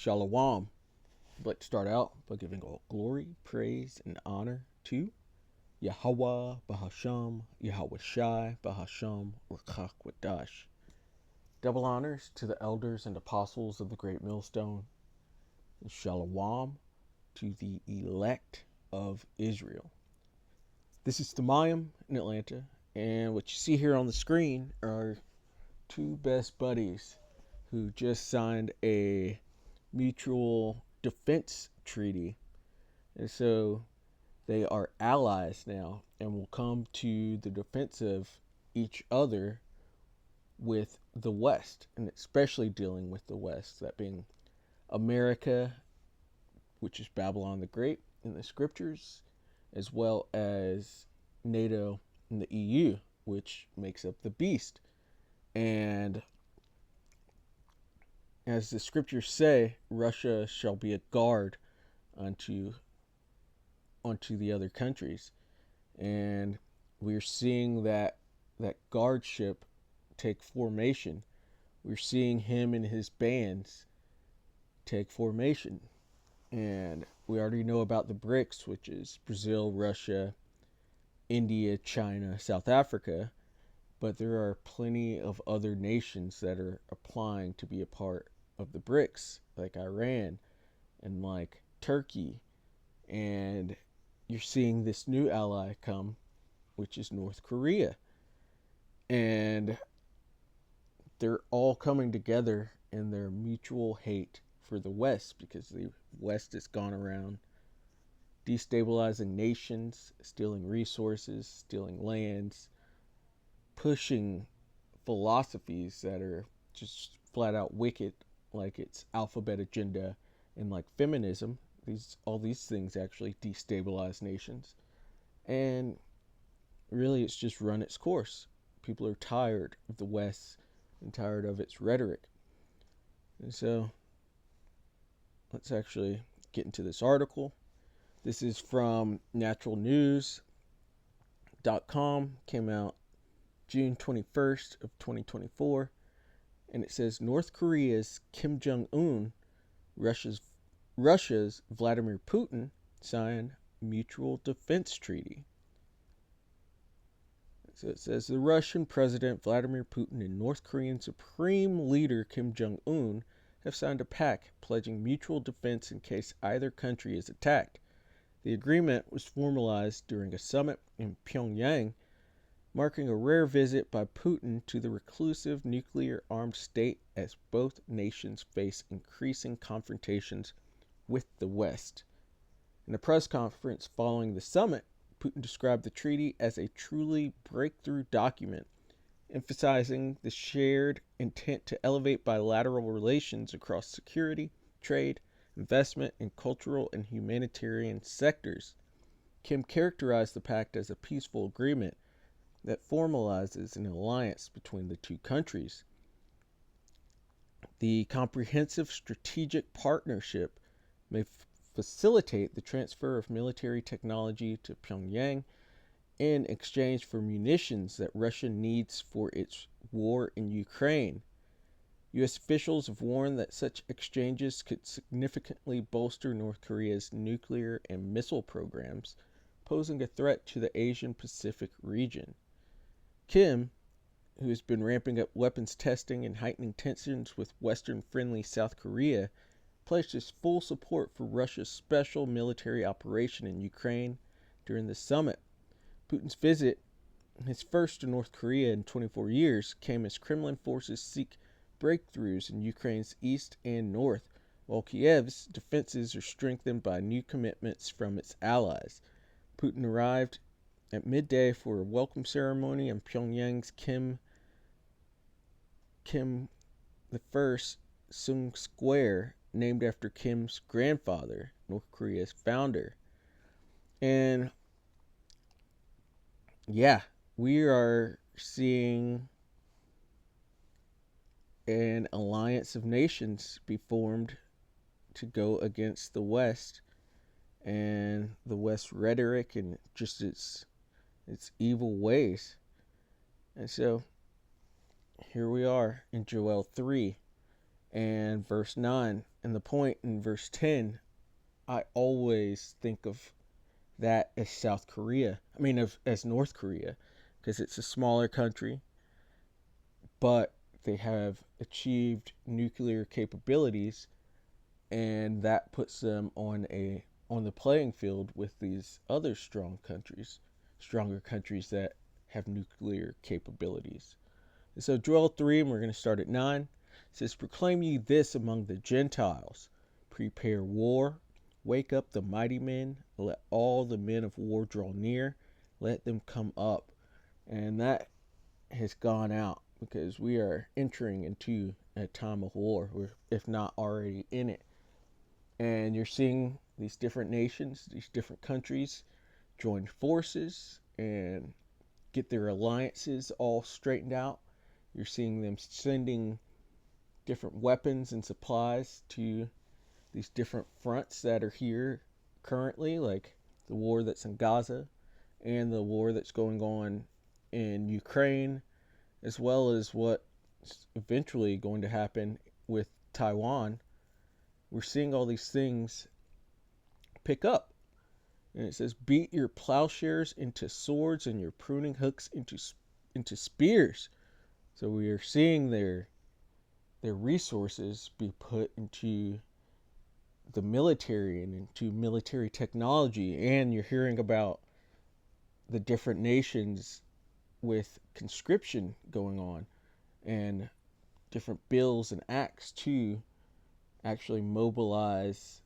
Shalom. I'd like to start out by giving all glory, praise, and honor to Yahweh Bahasham, Yahweh Shai Bahasham, Rakak Wadash. Double honors to the elders and apostles of the Great Millstone, and Shalom to the elect of Israel. This is Thamayim in Atlanta, and what you see here on the screen are two best buddies who just signed a mutual defense treaty. And so they are allies now and will come to the defense of each other with the West, and especially dealing with the West, that being America, which is Babylon the Great in the scriptures, as well as NATO and the EU, which makes up the beast. And as the scriptures say, Russia shall be a guard unto the other countries. And we're seeing that guardship take formation. We're seeing him and his bands take formation. And we already know about the BRICS, which is Brazil, Russia, India, China, South Africa. But there are plenty of other nations that are applying to be a part of the BRICS, like Iran and like Turkey. And you're seeing this new ally come, which is North Korea. And they're all coming together in their mutual hate for the West, because the West has gone around destabilizing nations, stealing resources, stealing lands, pushing philosophies that are just flat out wicked, like its alphabet agenda and like feminism. All these things actually destabilize nations. And really, it's just run its course. People are tired of the West and tired of its rhetoric. And so let's actually get into this article. This is from naturalnews.com, came out June 21st of 2024, and it says North Korea's Kim Jong-un, Russia's Vladimir Putin sign mutual defense treaty. So it says the Russian President Vladimir Putin and North Korean Supreme Leader Kim Jong-un have signed a pact pledging mutual defense in case either country is attacked. The agreement was formalized during a summit in Pyongyang, marking a rare visit by Putin to the reclusive nuclear-armed state as both nations face increasing confrontations with the West. In a press conference following the summit, Putin described the treaty as a truly breakthrough document, emphasizing the shared intent to elevate bilateral relations across security, trade, investment, and cultural and humanitarian sectors. Kim characterized the pact as a peaceful agreement that formalizes an alliance between the two countries. The comprehensive strategic partnership may facilitate the transfer of military technology to Pyongyang in exchange for munitions that Russia needs for its war in Ukraine. U.S. officials have warned that such exchanges could significantly bolster North Korea's nuclear and missile programs, posing a threat to the Asian Pacific region. Kim, who has been ramping up weapons testing and heightening tensions with Western-friendly South Korea, pledged his full support for Russia's special military operation in Ukraine during the summit. Putin's visit, his first to North Korea in 24 years, came as Kremlin forces seek breakthroughs in Ukraine's east and north, while Kiev's defenses are strengthened by new commitments from its allies. Putin arrived at midday for a welcome ceremony in Pyongyang's Kim I Sung Square, named after Kim's grandfather, North Korea's founder. And yeah, we are seeing an alliance of nations be formed to go against the West and the West rhetoric and just its evil ways. And so here we are in Joel 3. And verse 9, and the point in verse 10, I always think of that as South Korea. I mean, as North Korea, because it's a smaller country, but they have achieved nuclear capabilities, and that puts them on the playing field with these other stronger countries that have nuclear capabilities. And so Joel 3, and we're going to start at 9, says, proclaim ye this among the Gentiles, prepare war, wake up the mighty men, let all the men of war draw near, let them come up. And that has gone out because we are entering into a time of war, if not already in it. And you're seeing these different nations, these different countries join forces and get their alliances all straightened out. You're seeing them sending different weapons and supplies to these different fronts that are here currently, like the war that's in Gaza and the war that's going on in Ukraine, as well as what's eventually going to happen with Taiwan. We're seeing all these things pick up. And it says, beat your plowshares into swords and your pruning hooks into spears. So we are seeing their resources be put into the military and into military technology. And you're hearing about the different nations with conscription going on and different bills and acts to actually mobilize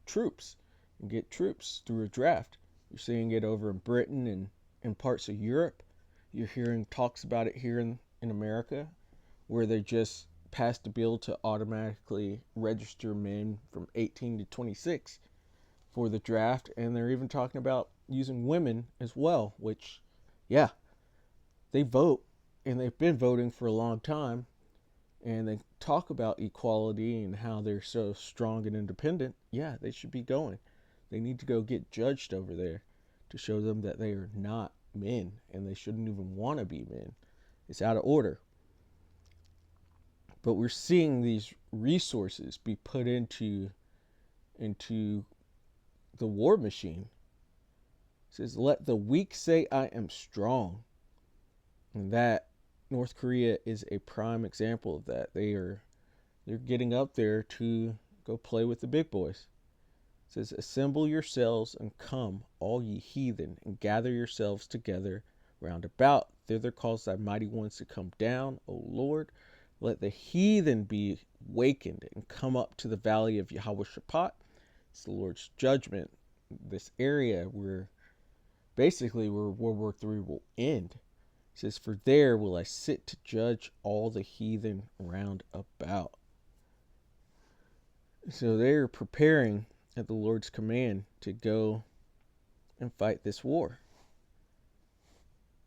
troops and get troops through a draft. You're seeing it over in Britain and in parts of Europe. You're hearing talks about it here in America, where they just passed a bill to automatically register men from 18 to 26 for the draft. And they're even talking about using women as well, which, yeah, they vote and they've been voting for a long time. And they talk about equality and how they're so strong and independent. Yeah, they should be going. They need to go get judged over there to show them that they are not men and they shouldn't even want to be men. It's out of order. But we're seeing these resources be put into the war machine. It says, let the weak say I am strong. And that North Korea is a prime example of that. They're getting up there to go play with the big boys. It says, assemble yourselves and come, all ye heathen, and gather yourselves together round about. Thither cause thy mighty ones to come down, O Lord. Let the heathen be wakened and come up to the valley of Yahweh-Shaphat. It's the Lord's judgment. This area where World War III will end. It says, for there will I sit to judge all the heathen round about. So they're preparing at the Lord's command to go and fight this war.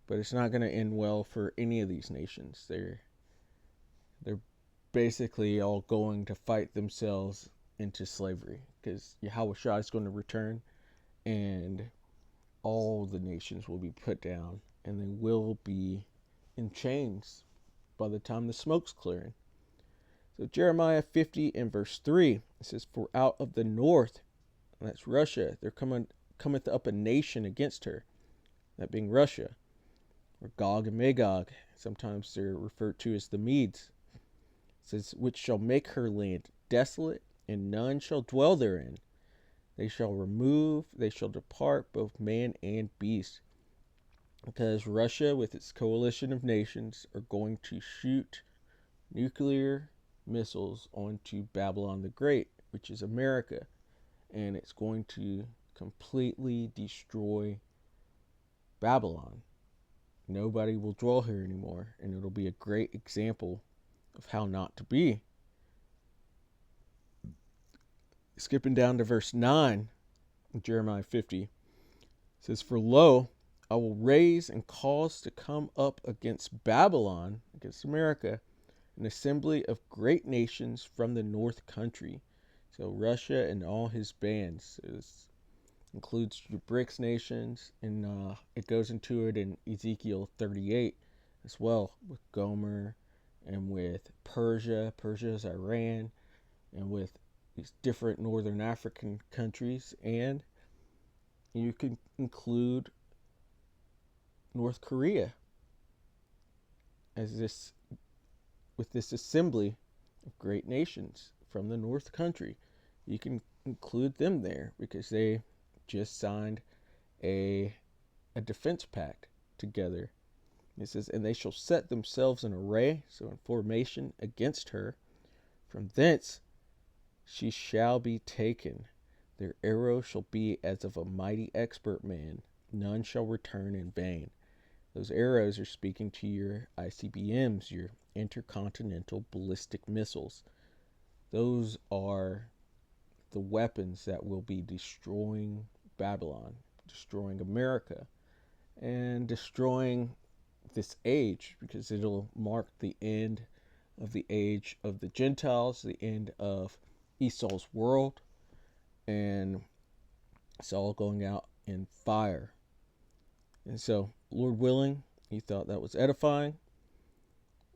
But it's not going to end well for any of these nations. They're basically all going to fight themselves into slavery because Yahweh Shai is going to return and all the nations will be put down and they will be in chains by the time the smoke's clearing. So Jeremiah 50 and verse 3, it says, for out of the north, and that's Russia, there cometh up a nation against her, that being Russia, or Gog and Magog. Sometimes they're referred to as the Medes. It says, which shall make her land desolate, and none shall dwell therein. They shall depart, both man and beast. Because Russia, with its coalition of nations, are going to shoot nuclear missiles onto Babylon the Great, which is America. And it's going to completely destroy Babylon. Nobody will dwell here anymore, and it'll be a great example of how not to be. Skipping down to verse 9, Jeremiah 50, says, for lo, I will raise and cause to come up against Babylon, against America, an assembly of great nations from the north country. So Russia and all his bands. It includes your BRICS nations, and it goes into it in Ezekiel 38 as well, with Gomer and with Persia. Persia is Iran, and with these different northern African countries, and you can include North Korea as this with this assembly of great nations from the North Country. You can include them there because they just signed a defense pact together. It says, and they shall set themselves in array, so in formation, against her. From thence she shall be taken. Their arrow shall be as of a mighty expert man. None shall return in vain. Those arrows are speaking to your ICBMs, your intercontinental ballistic missiles. Those are the weapons that will be destroying Babylon, destroying America, and destroying this age, because it'll mark the end of the age of the Gentiles, the end of Esau's world, and it's all going out in fire. And so, Lord willing, you thought that was edifying,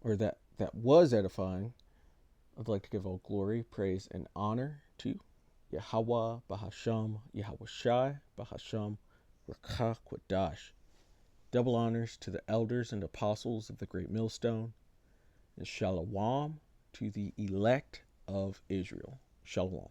or that was edifying. I'd like to give all glory, praise, and honor to Yahweh, Bahasham, Yahweh Shai, Bahasham, Rakah Kwadash. Double honors to the elders and apostles of the great millstone, and shalom to the elect of Israel. Shalom.